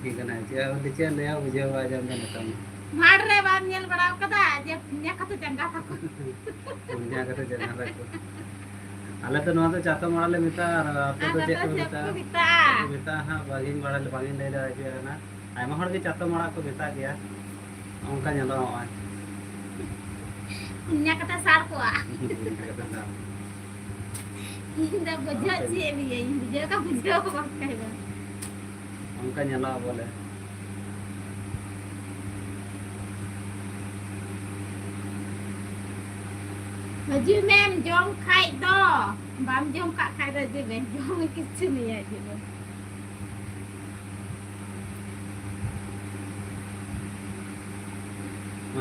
ठीक है ना चे ले आओ मुझे आवाज हम बताऊं मारे बात नेल बड़ा कदा जे न्या कतो जंगा था न्या कतो जंगा था आले तो नवा तो चातो मारले मिता आपको तो चेक मिता हां बागिन मारले बागिन ले जे ना आयमा हर के चातो मारा को मिता गया उनका ñalo होय न्या कता सार को आ इंदा बजा जे भी है जे का बुझो को कहबा उनका ñalo बोले Baju mem jom khai do bam jom ka khai da je ben jom kichu nahi hai je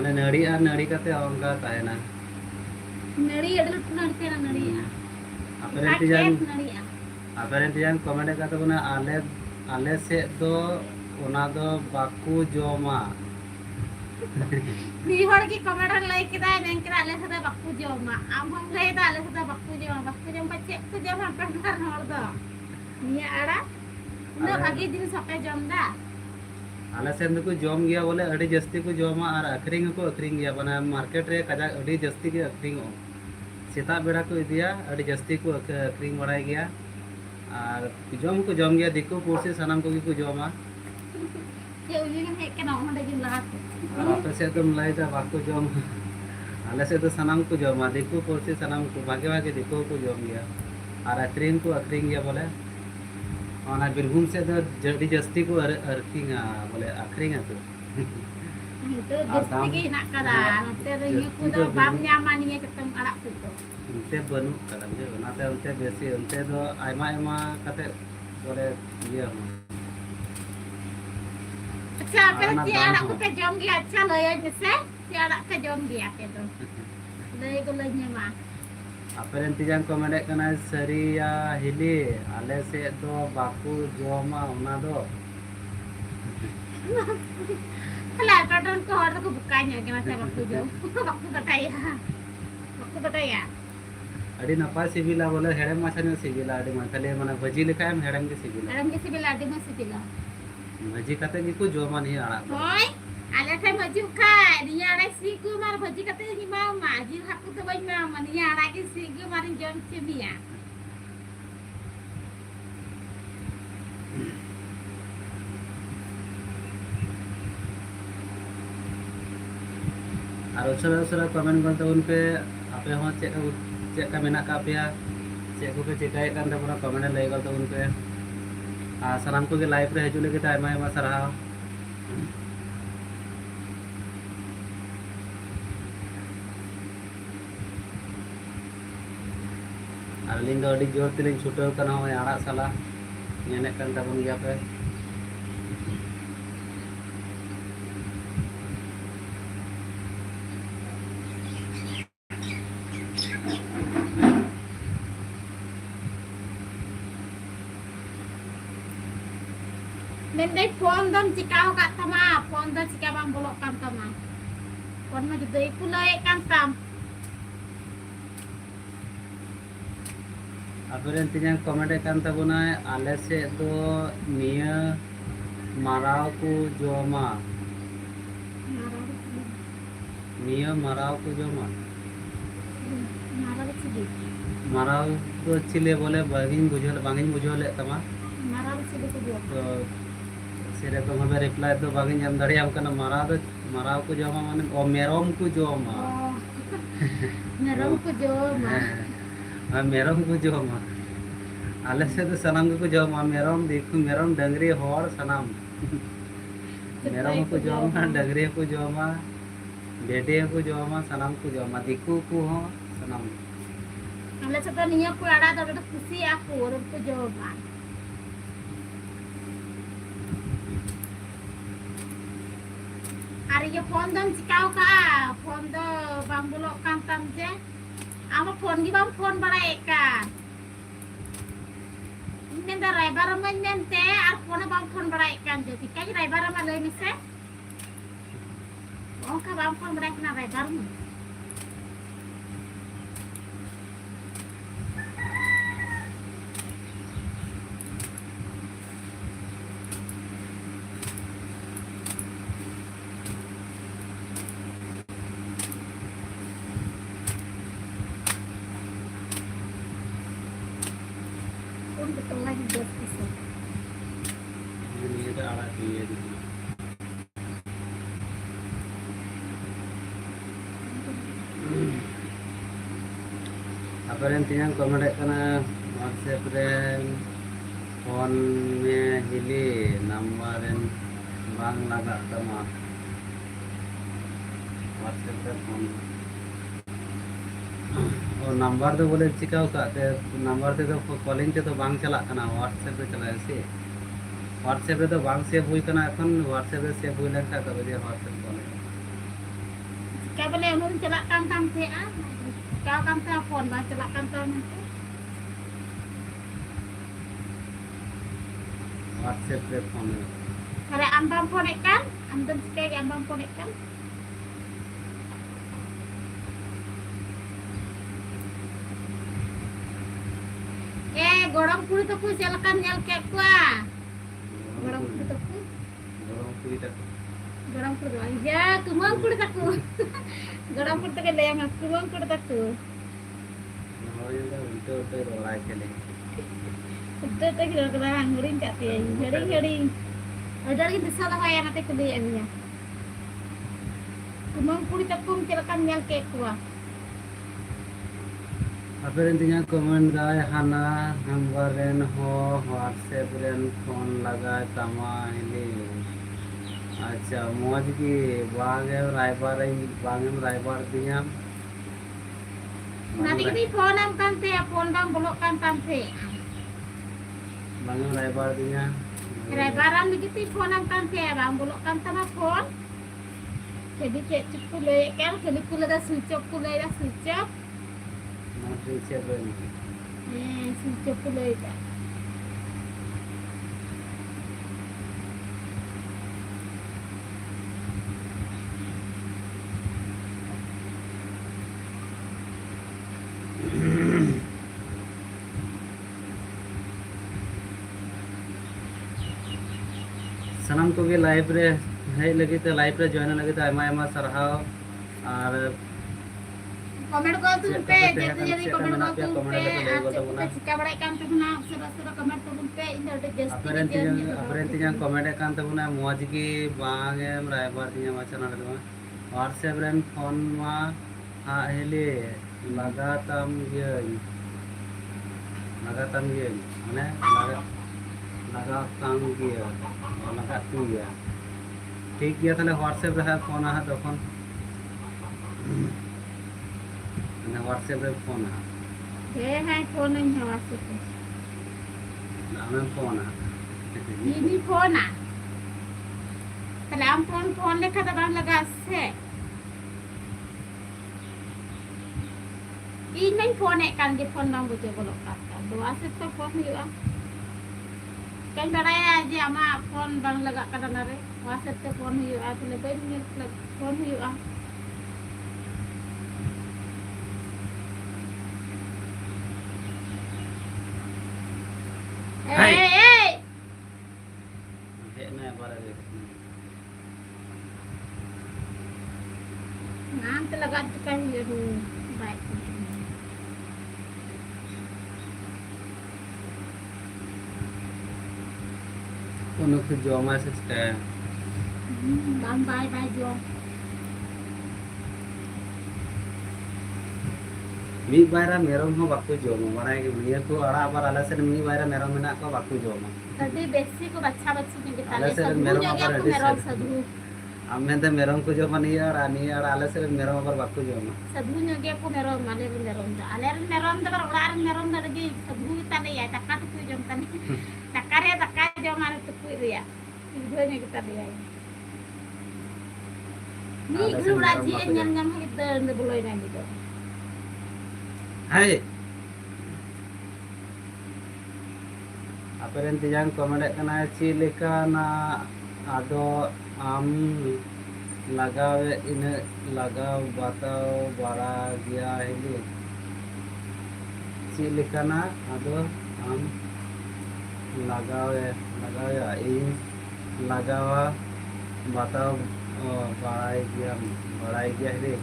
माने नड़ी और नड़ी काते ओंका ताहेना नड़ी अडल नड़ते ना नड़ी अपेरेंट जान नड़ी अपेरेंट जान कमेंट काते बना आले से दो ओना दो बाकू जोमा नी हर की कमेंट लय किदा नेंकरा आले सदा बाकू जोमा आम हम लय दा आले सदा बाकू जोम बच्चे को जोम हम पर हर दो निया आड़ा न भागी दिन सपे जोम दा आले से को जोम गया बोले अड़ी जस्ती को जोमा और अखरिंग को अखरिंग गया बना मार्केट रे कजा अड़ी जस्ती के अखरिंग सेता बेड़ा को इदिया अड़ी जस्ती को अखरिंग बड़ाई गया और जोम गया दिको पुरसी सनम को जोमा ये उली है के ना होंडे जिम लगा और आपे से तुम लाइटा बाकू जोम आले से तो सनम को जोमा दिको पुरसी सनम को भागे भागे दिको को जोम गया और अखरिंग गया बोले और बिरभूम से तो जल्दी जस्ती को अर्थिंग बोले अखरिंग तो itu jesti ki nak kada te do yu ku do bam nyaman ni ketem arak tu उनते बनु कदम जे उनाते उनते बेसी उनते दो आयमा आयमा कते बोले ये हो अच्छा पे ti arak ku pe jom gi अच्छा लय जैसे ti arak ke jom gi ake do lay ko lay nyama apparent जान कमेंट कना सरिया हिली आले से दो बाकू जोमा उना दो Lah kadang ko har ko bukanya ke masa waktu jom waktu kataya अड़ी नपाय सिबिला बोले हेड़म माछाने सिबिला अड़ी माखले माने भजी लेखा हम हेड़म के सिबिला dalam kisi bila adi masih bila bhaji कते की को जोमा नहीं आड़ा hoy ala tay maju kai dia ala sigu mar bhaji kate ni mau maji haku to bai ma man ya ala ki sigu mar jom chimia और उसरा comment करते उन पे आपे हो चेक का मेना का पे चेक को पे चेकाय कान ते पूरा कमेंट लay करते उन पे आ सलाम को के लाइव रे हजू लगे टाइम आय सराहा और लिंग दो अड़ी जोर तिलिंग छुटो कना हो आड़ा साला नेने कान तबन गया पे Nendai phone dom cikau kat tama phone dom cikau bang bolok kan tama phone ma judai pulai kan tam अपेरेंट तिजान कमेंट कान तबना आले से दो निया माराव को जोमा निया माराव को जोमा marah sidi माराव तो चिले बोले बागिन बुझल ले तमा marah sidi ko jo तो सिरे को हमें रिप्लाई तो बागिन जम दड़ी हम कना माराव को जोमा माने ओ मेरोम को जोमा merom ko jo ma हां मेरोम को जोमा आले से तो सनम को जोमा मेरोम देखो मेरोम डंगरी होड़ सनम मेरोम को जोमा डंगरी को जोमा बेटे को जोमा सनम को जोमा दिकू को हो सनम ala sata niya ko ada do kusi aku rum ko jo ma Ari yo phone dom cikau ka phone do bang bolok kan tam je ama phone gi bang phone barai ka Nenda driver man nente ar phone bang phone barai kan je tikai driver man lei mise Oh ka bang phone barai na driver man betul lagi buat pisau. ini ada alat dia di अपेरेंट तिजान comment कना WhatsApp रे phone में हिली number बांग लगा तमा WhatsApp पे फोन और नंबर तो बोले चिकाव का ते नंबर ते तो कॉलिंग ते तो बांग चला कना व्हाट्सएप पे चला से व्हाट्सएप पे तो बांग सेव हुई कना এখন व्हाट्सएप पे सेव हुई लेखा तब जे WhatsApp call Kaya boleh ulun celak kan teh ah. Kau kan telepon bah celak kan nanti. WhatsApp पे फोन है Karena ambang ponek kan, ambang sekali ambang ponek kan. Gorong puri tu ku jalakan nyal kek kuah. Gorong puri tu ku. गरम पूरी तक Gorong puri aja, kumang puri tak ku. Gorong puri tak ada yang kumang puri tak ku. और ये उल्टे उल्टे रोलाय चले Itu tak kira kira hangring kat dia. Hering. Ada lagi salah kaya nanti kedai ni. Kumang puri tak ku jalakan nyal kek kuah. फिर इंतजार comment गाय हाना number rain हो WhatsApp rain phone लगा तमा हिली अच्छा मौज की बागे रायबार दिया Nanti kita phone am kan teh, phone bang bolok kan teh. बागे रायबार दिया Barang begitu phone am kan teh, bang bolok kan sama phone. Jadi cek cukup le kan, jadi kula dah switch off kula dah switch off. Free check रेन Switch off kula dah. Sanam को भी live रे है लगी तो live रे join लगी तो आयमा सरहाव और Komen ko tu pe, Cek jadi komen mana ko pihak tu komen pe, ada boleh aku guna. kita jika berikan tu na, sudah komen tu pe, ini ada just. अपरेंतियां comment कान तबुना मौज की बांगेम रायबार दिया मचना रे व्हाट्सएप रेन फोन मा हा हेले लगाताम ये माने लगाताम ये लगातु ये ठीक गया ताले व्हाट्सएप रे फोन आ तखन माने व्हाट्सएप रे phone uh Hai phone ni hawa tu. Name phone uh Ini phone ah. Kalau am phone lekha tu bang laga se. Ini phone kan di phone bang butuh bolok kata. Dua set tu phone ni ah. Kan baraya aja ama phone bang laga kata nare. Waset tu phone ni ah. Tu lebih ni phone ni ah. Hey. है ना बारे Ngam talaga kan yung baik. उनको जोमा से stand Bye jo. मी बायरा मेरम हो Baku जोमा माने कि मिया को अड़ा बार आला से मी बायरा मेरम मेना को Baku जोमा Tadi besi ko baca ni kita Alas lihat sering sadhu merong jaga apa aku ready merong set. sadhu. आमे ते मेरम को जोमा नहीं और आनी और आला से मेरम पर Baku जोमा Sadhu jaga aku merong male merong dah. Aler merong dah orang merong dah lagi sadhu kita lihat takkan tu jom tani. Takar jom mana tu dia. Dua ni kita lihat. Ni Alas guru merong lagi baku nyam kita ndak boleh nanti tu. हाय अपरेंतियां comment कना ची लेका ना आदो आम लगावे इन लगाव बताओ बड़ा गया हेली ची लेका ना आदो आम लगावे इन लगावा बताओ बड़ा गया हेली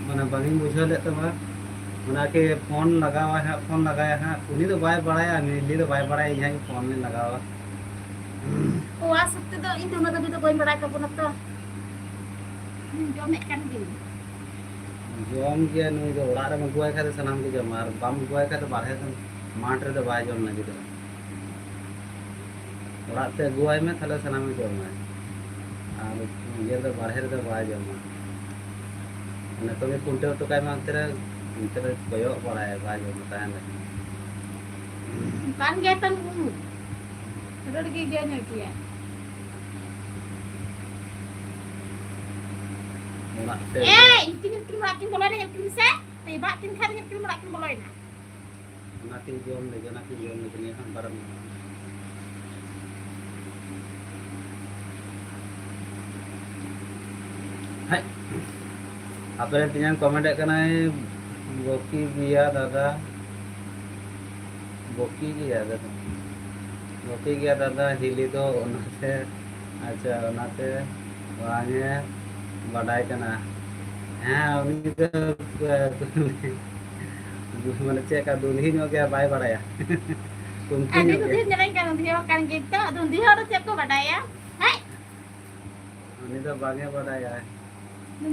माने बांगी बुझा ले तबा मना के फोन लगाया है उनी तो बाय बड़ाया नीली तो बाय बड़ाया यहाँ के फोन में लगावा Wah, sabtu tu itu mata itu koin berai kapun tu. Jom kan gitu. जोम के नुई तो उड़ा रे में गुआय खाते सनाम के जमार बम गुआय खाते बाहर तो माट रे तो बाय जोम लगी तो उड़ा ते गुआय में थाले सनाम में जोम है और ये तो बाहर तो बाय जोम ने तो मैं कुंटे तो काय मांगते रे इंटर कोयो पड़ा है बाय जोम तान Kan getan dulu. Ada lagi dia ni kia. Onate Ini kin makin boleh nih kin se. Tiba kin kan kin makin boleh nah. onate jom ni han barang. Hai. Apa yang tiang komen dek kanai boki gया दादा बोकी गया दादा बोकी गया दादा हिली तो ओनाते अच्छा ओनाते वांगे बाडाय कना हाँ उन्हीं तो माने चेक का दुल्ही नो गया बाय बाडाया कुंती Ada नो tuh गया dia nyerahin kan gitu. Tuh dia harus cek pada ya. Hai. उन्हीं तो बागे बाडाया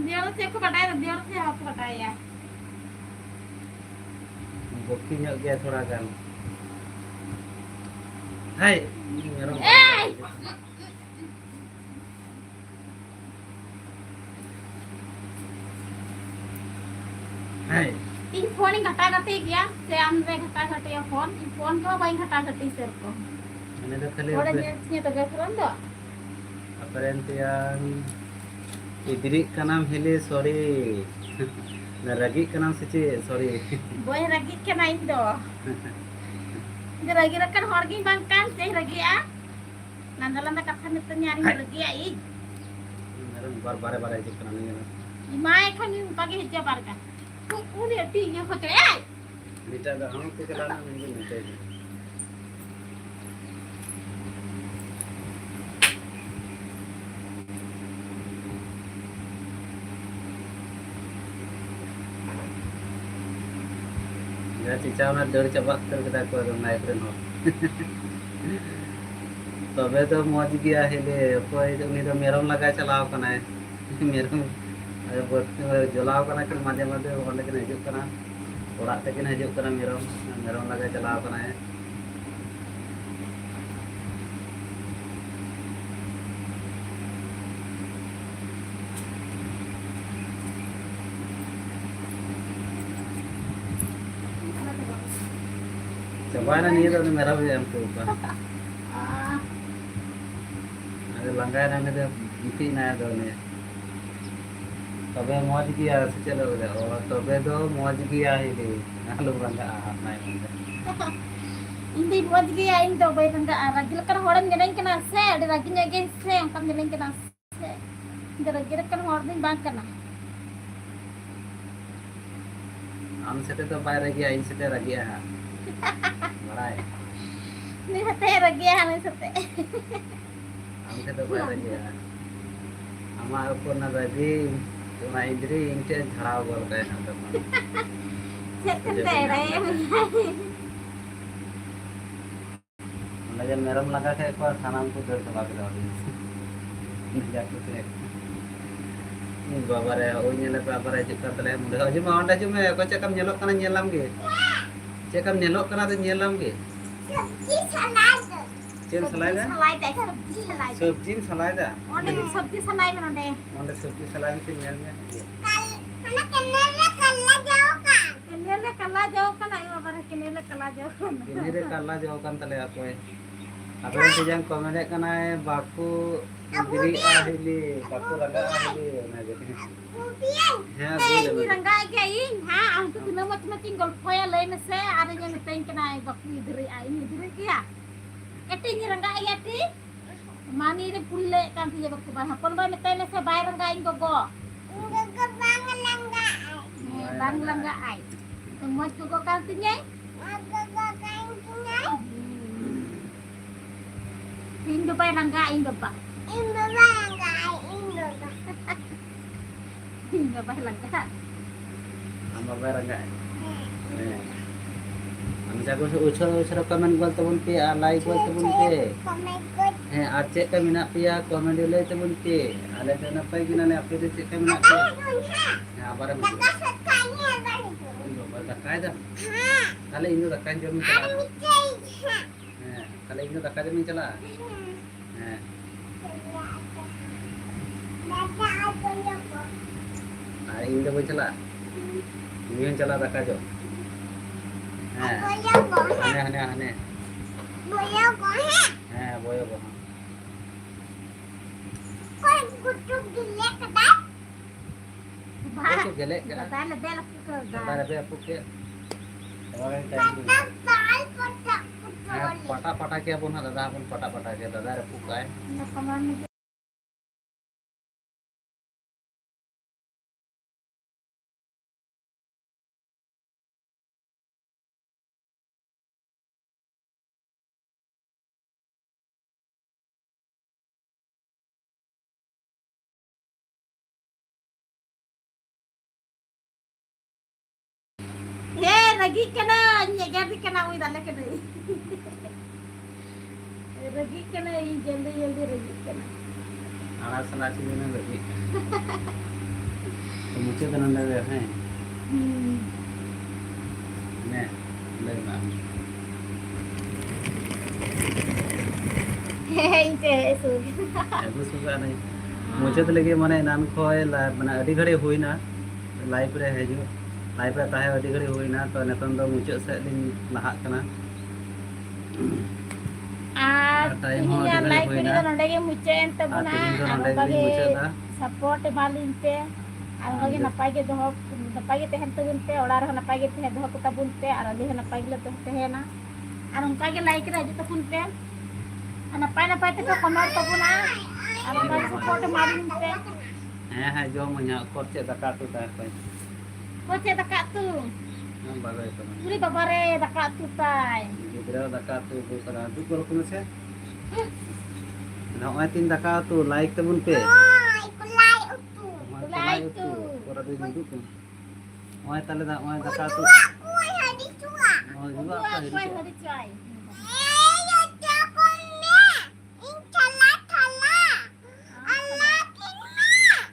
Dia harus cek pada ya. Dia harus cek pada ya. बोकी नो गया थोड़ा गान हाय मेरा हाय Ini phone ini kata-kata ya. Saya ambil kata-kata ya phone. Ini phone kau bayi kata-kata serko. उन्हीं तो खाली Orang jenisnya tuh gak keren tuh. Aparentian idri kanam hili sorry na ragi kanam seci sorry Boy lagi kena itu. Dia lagi rekan horgi bangkan, saya lagi ya. Nandalan tak akan itu nyari lagi ya. meron bar bare je kanam ni Imai kan ini pakai hijab barka. Udah tinggi foto ya. nita da hang ke kalana ni nita ya cica na dar cabak ter kita ko naik ren ho तबे तो मौज गया हिले कोई उन्हीं तो मेरम लगा चलाओ कना है मेरम जलाओ कना के माझे माझे ओंडे के हिजुग कना ओड़ा ते के हिजुग कना मेरम लगा चलाओ कना है चबाना नहीं तो मेरा भी हमको ऊपर अरे लंगाया रहने दे इसी नया दो ने तबे मौज किया से चलो दे और तबे तो मौज किया ही दे नालू रंगा अपना Hindi buat dia ini tuh bayi tangga ragil kan orang gede kena se, ada raginya gede se, yang kan gede kena se. Ada ragil kan orang bang kena. हम से तो बाहर गया इन से रह गया है बड़ा है Ini hati ragil ane sate. हम से तो बाहर गया हमारे को ना रही तो ना इधर इनके झड़ाव बोलते हैं तो Cek kan tere. लगे मेरम लगा के एक बार खाना हमको दर चला के जाओ जाके थे बाबा रे ओ नेले बाबा रे चिकन तले मुंडे हो जमा ओंडा जुमे को चेकम नेलोक कना नेलाम गे चेकम नेलोक कना तो नेलाम गे Sabji salad. चेन सलाइदा Salad deh, sabji salad. सब्जी सलाइदा Onde sabji salad mana deh? ओंडे सब्जी सलाइदा से नेल में Anak kenalnya kalah jauh kan? Kenalnya kalah jauh kan? Ayo apa kenalnya kalah jauh kan? ini रे काला जो kan तले ako है apa yang sejang komen kana baku diri ahli baku raga ahli ना jadi है Eh, बोले ini rangga kain, ha? Aku tu nama macam golf ya lain se, ada yang ngetain kena baku diri ini diri kia. Eti ini rangga ya ti? Mani ini pulle kan dia baku bah. Pun bah ngetain se bayar rangga ini gogo. Gogo bangun rangga. Bang rangga ai. Semua gogo kan tinya? Gogo kan tinya. Indo pa rangga indo pa. Indo pa rangga indo pa. Indo pa rangga. हम बाबा रंगा हम जाको से उछर comment बोल तबन पे like बोल तबन पे है आज चेक का मिना पिया कमेंट ले तबन पे आले तो नपाई गिना ले आपे चेक का मिना पे हां बारे में दकाय दा kale ini दकाय जरूर चला हां kale ini दकाय जरूर चला हां अरे ini तो चला ini चला दकाय जो हां हने हने Boya ko he. हां बोयो बो Kau kutuk gile kada? gelek ke? Dale, dale aku ke Kita dale. ada apa ke? Orang time tu. पटा के अपन दादा अपन पटा के दादा रे फुकाय Nah, kemana? Lagi kena jadi kena ui dale kena. Lagi kena jल्दी lagi kena. आना सना चीज में लगी तो मुझे तो नंदा है ने लेना Itu itu. एगो सुगा नहीं मुझे तो लगे माने नान खोय माने अडी घड़ी हुई ना लाइव रे हेजु लाइव रे ताहे अडी घड़ी हुई ना तो नेतन दो मुझे से दिन लहा कना time ho Iya, ada like hui video na. nonde ge mucen te buna. Atin do nonde Bagi ge mucen na. support balin pe. Ar bagi napai ge doho napai ge tehen tebun pe orar ho napai ge tehen doho kuta bun pe ar ali ho napai ge to tehena. Ar unka ge like ra jito pun pe. Ar napai te ko comment to buna. Ar bagi support balin pe. है जो मnya coat चे दका तू ता कोई Ko ce daka tu. हम बागय तो Uri babare daka tu tai. गिदरा दका तू को सरा दु को रखने से ना ओय तीन दका तू लाइक तबुन पे Like tu. ora du दु को ओय ताले दा ओय दका तू ओय जुआ का Koi हिरी hari chai.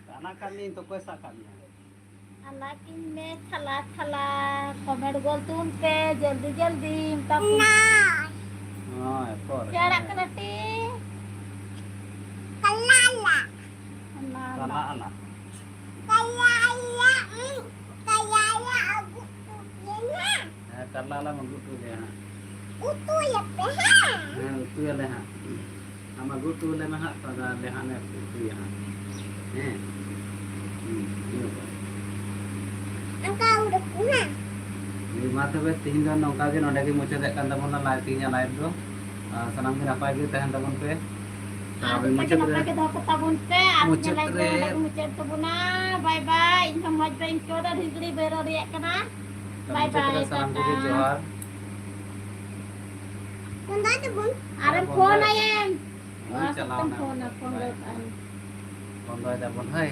खाना खानी तो कैसा खानी Alakin me thala thala comment gol tun pe jaldi tak हां पर cara kelati काला Allah आला है काला आला मंगू तू ले हां हां तू ले हां हम गुतु ले महा पदा ले हां ने तू हां हैं ini mah tebe tihin do nongka ge nonde ge mucha dek kan tamon live tinya live do sanam ge napai ge tahan tamon pe Aduh, mucha pakai tre pakai dah ketabun pe, Mucet artinya lagi re. lagi mucet tebuna, bye bye, inna maj bang coda higri bero riak kana, bye mucha tre bye, sanam ge tata. johar Are phone ayam, Oi, chalaw na. phone phone kondo da bon hai